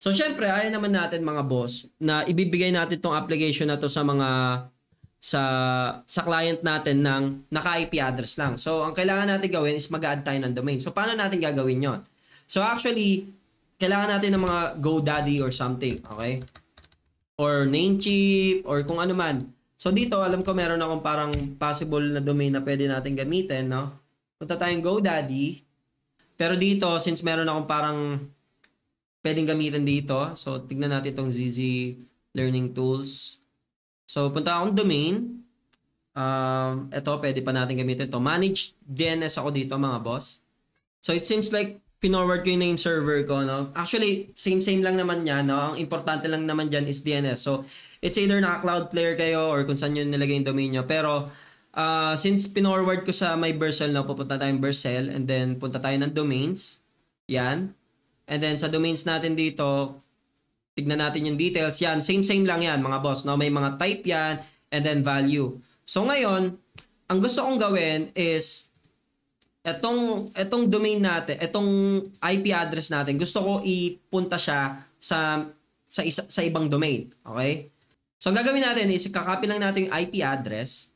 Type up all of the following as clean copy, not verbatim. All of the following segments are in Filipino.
So, syempre, ayaw naman natin mga boss na ibibigay natin tong application na to sa mga sa client natin ng naka-IP address lang. So, ang kailangan natin gawin is mag-add tayo ng domain. So, paano natin gagawin yon? So, actually, kailangan natin ng mga GoDaddy or something. Okay? Or Namecheap or kung ano man. So, dito, alam ko meron akong parang possible na domain na pwede natin gamitin, no? Punta tayong GoDaddy. Pero dito, since meron akong parang pwedeng gamitin dito. So, tignan natin itong ZZ Learning Tools. So, punta akong domain. Ito, pwede pa natin gamitin ito. Manage DNS ako dito, mga boss. So, it seems like pinorward ko yung name server ko, no? Actually, same lang naman yan, no? Ang importante lang naman dyan is DNS. So, it's either naka-Cloudflare kayo or kung saan yun nilagay yung domain nyo. Pero, since pinorward ko sa my Vercel, no? Pupunta tayong Vercel and then punta tayo ng domains. Yan. And then sa domains natin dito, tignan natin yung details. Yan, same lang yan mga boss. No? May mga type yan and then value. So ngayon, ang gusto kong gawin is etong domain natin, etong IP address natin, gusto ko ipunta siya sa ibang domain. Okay? So ang gagawin natin is kakopy lang natin yung IP address.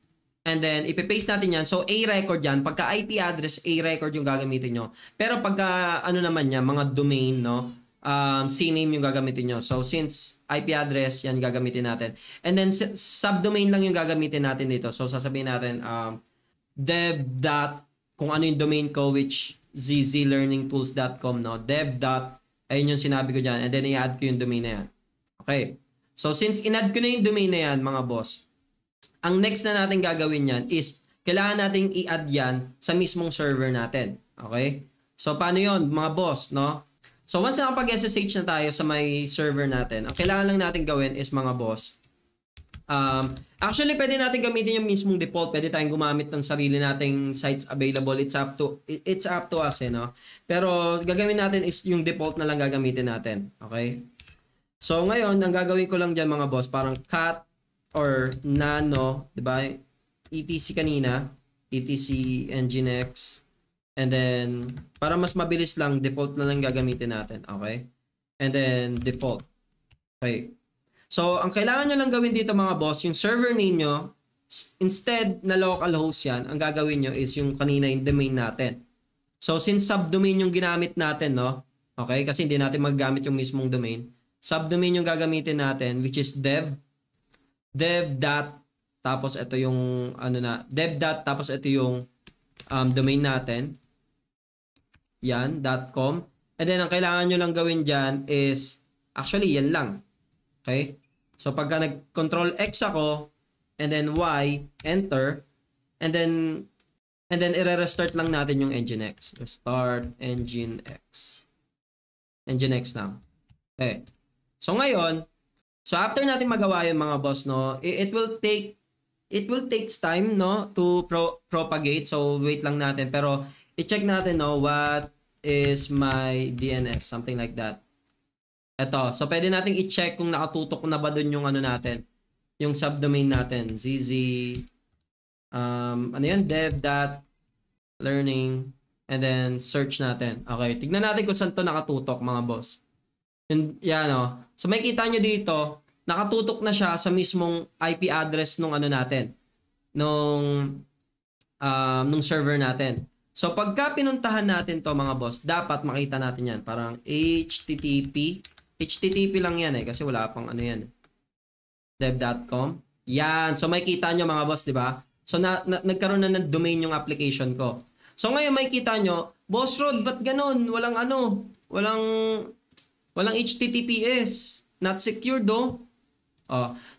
And then, ipipaste natin yan. So, A record yan. Pagka IP address, A record yung gagamitin nyo. Pero pagka, ano naman yan, mga domain, no? CNAME yung gagamitin nyo. So, since IP address, yan gagamitin natin. And then, subdomain lang yung gagamitin natin dito. So, sasabihin natin, dev. Kung ano yung domain ko, which zzlearningtools.com, no? Dev. Ayun yung sinabi ko dyan. And then, i-add ko yung domain na yan. Okay. So, since in-add ko na yung domain na yan, mga boss, ang next na natin gagawin yan is kailangan nating i-add yan sa mismong server natin. Okay? So, paano yon mga boss, no? So, once nakapag-SSH na tayo sa may server natin, ang kailangan lang natin gawin is mga boss. Actually, pwede natin gamitin yung mismong default. Pwede tayong gumamit ng sarili nating sites available. It's up to us, no? Pero, gagawin natin is yung default na lang gagamitin natin. Okay? So, ngayon, ang gagawin ko lang dyan mga boss, parang cat or nano, 'di ba? ETC kanina, ETC Nginx. And then para mas mabilis lang, default na lang gagamitin natin, okay? And then default. Okay. So, ang kailangan nyo lang gawin dito mga boss, yung server name nyo, instead na localhost yan, ang gagawin nyo is yung kanina yung domain natin. So, since subdomain yung ginamit natin, no? Okay? Kasi hindi natin maggamit yung mismong domain. Subdomain yung gagamitin natin, which is dev dot, tapos ito yung dev dot, tapos ito yung domain natin. Yan, .com. And then, ang kailangan nyo lang gawin dyan is, actually, yan lang. Okay? So, pagka nag-control X ako, and then Y, enter, and then i-restart lang natin yung Nginx. Restart Nginx. Nginx lang. Okay. So, ngayon, so after natin magawa yung mga boss, no, it will takes time, no, to propagate. So wait lang natin, pero i-check natin, no, what is my DNS, something like that. Ito, so pwede nating i-check kung nakatutok na ba dun yung natin, yung subdomain natin, zz dev.learning, and then search natin. Okay, tignan natin kung saan to nakatutok mga boss. Yan, no. So may kita nyo dito, nakatutok na siya sa mismong IP address nung natin, nung server natin. So pagka pinuntahan natin to mga boss, dapat makita natin yan. Parang HTTP lang yan kasi wala pang yan. Dev.com. Yan. So may kita nyo mga boss, di ba? So nagkaroon na ng domain yung application ko. So ngayon may kita nyo, Boss Rod, ba't ganun? Walang HTTPS. Not secure do.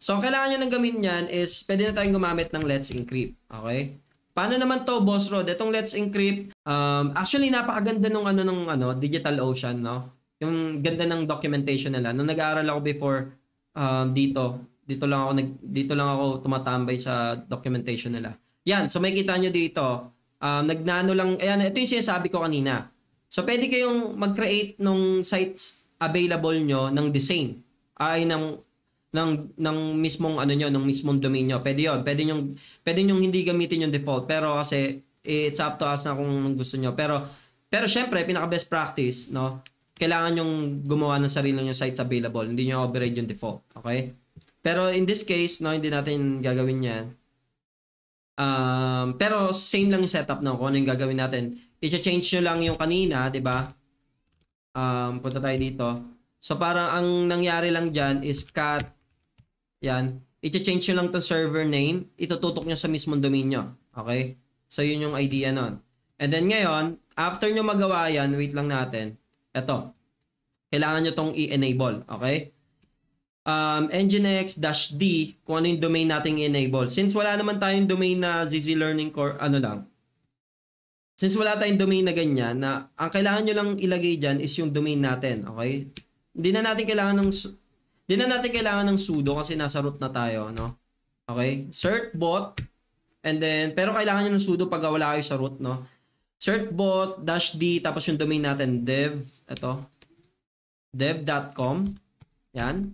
So, ang kailangan nyo nang gawin yan is pwede na tayong gumamit ng Let's Encrypt. Okay? Paano naman to, Boss Rod? Itong Let's Encrypt, actually, napakaganda nung DigitalOcean, no? Yung ganda ng documentation nila. Nung nag-aaral ako before dito lang ako tumatambay sa documentation nila. Yan, so makikita nyo dito, nagnano lang, ayan, ito yung sinasabi ko kanina. So, pwede kayong mag-create nung sites available nyo ng the same ng mismong ng mismong domain nyo. Pwede yun. Pwede nyong hindi gamitin yung default, pero kasi it's up to us na kung gusto nyo. Pero syempre, pinaka best practice, no, kailangan yung gumawa ng sarili yung sites available. Hindi nyo override yung default. Okay? Pero in this case, no, hindi natin gagawin yan. Pero same lang yung setup, no? Kung ano yung gagawin natin. I-change nyo lang yung kanina, di ba? Punta tayo dito. So, parang ang nangyari lang dyan is cat. Yan. I-change nyo lang to server name. Itututok nyo sa mismong domain nyo. Okay? So, yun yung idea nun. And then ngayon, after nyo magawa yan, wait lang natin. Ito. Kailangan nyo tong i-enable. Okay? Nginx-d kung ano yung domain nating i-enable. Since wala naman tayong domain na ZZ Learning Core, ano lang. Since wala tayong domain na ganyan, na ang kailangan nyo lang ilagay dyan is yung domain natin. Okay? Hindi na natin kailangan ng sudo kasi nasa root na tayo, no? Okay? Certbot. And then, pero kailangan nyo ng sudo pag wala kayo sa root, no? Certbot-d, tapos yung domain natin, dev.com. Yan.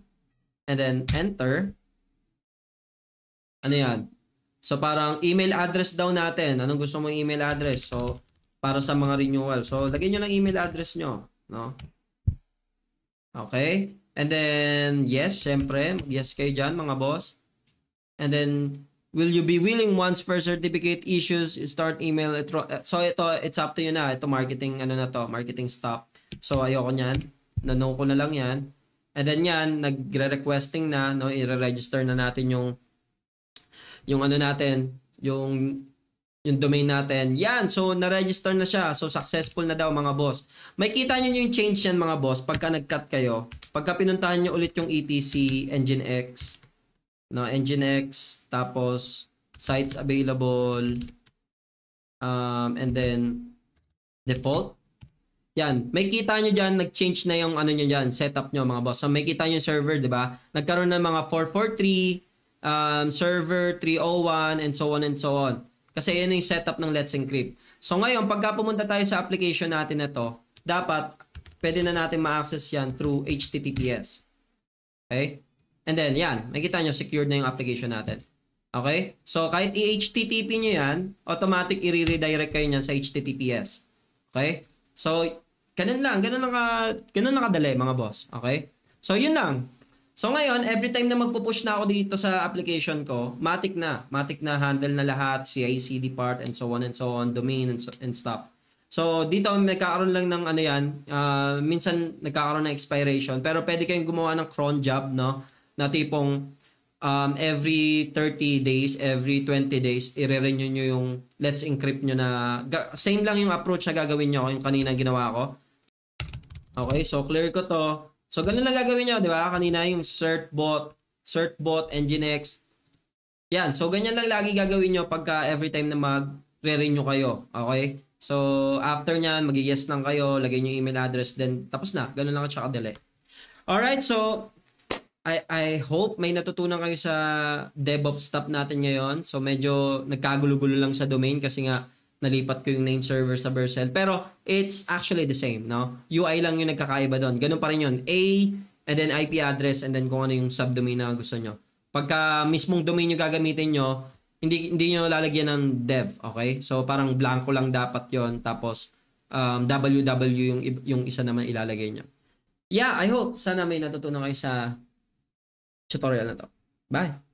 And then, enter. Ano yan? So, parang email address daw natin. Anong gusto mong email address? So, para sa mga renewal. So, lagay nyo lang email address nyo. No? Okay? And then, yes, syempre. Yes kayo dyan, mga boss. And then, will you be willing once first certificate issues, start email? So, it's up to you na. Ito, marketing, marketing stop. So, ayoko nyan. No ko na lang yan. And then yan, nagre-requesting na, no? I-register na natin yung domain natin. Yan, so na-register na siya. So successful na daw mga boss. May kita nyo yung change yan mga boss pagka nag-cut kayo. Pagka pinuntahan nyo ulit yung etc Nginx, no, Nginx, tapos sites available, and then default. Yan, may kita nyo dyan, nag-change na yung ano nyo dyan, setup nyo mga boss. So may kita nyo yung server, di ba? Nagkaroon ng mga 443, server 301, and so on and so on. Kasi yun yung setup ng Let's Encrypt. So ngayon, pagka pumunta tayo sa application natin na to, dapat pwede na natin ma-access yan through HTTPS. Okay? And then, yan, makita nyo, secured na yung application natin. Okay? So kahit i-HTTP nyo yan, automatic i-redirect kayo nyan sa HTTPS. Okay? So, ganun lang kadali mga boss. Okay? So, yun lang. So, ngayon, every time na magpo-push na ako dito sa application ko, matik na handle na lahat, CI/CD part, and so on, domain, and stuff. So, dito, nagkakaroon lang ng ano yan, minsan nagkakaroon ng expiration, pero pwede kayong gumawa ng cron job, no? Na tipong, every 30 days, every 20 days, i-renew nyo yung Let's Encrypt nyo na, same lang yung approach na gagawin nyo, yung kanina ginawa ko. Okay, so clear ko to. So, ganun lang gagawin nyo, di ba? Kanina yung certbot, Nginx. Yan, so ganyan lang lagi gagawin nyo pagka every time na mag-renew kayo. Okay? So, after nyan, mag-yes lang kayo, lagay nyo yung email address, then tapos na. Ganun lang at saka dali. Alright, so, I hope may natutunan kayo sa DevOps stuff natin ngayon. So medyo nagkagulo-gulo lang sa domain kasi nga nalipat ko yung name server sa Vercel. Pero it's actually the same, no? UI lang yung nagkakaiba doon. Ganun pa rin yun. A, and then IP address, and then kung ano yung subdomain na gusto nyo. Pagka mismong domain yung gagamitin nyo, hindi nyo lalagyan ng dev, okay? So parang blanco lang dapat yon. Tapos www yung isa naman ilalagay nyo. Yeah, I hope sana may natutunan kayo sa tutorial na to. Bye!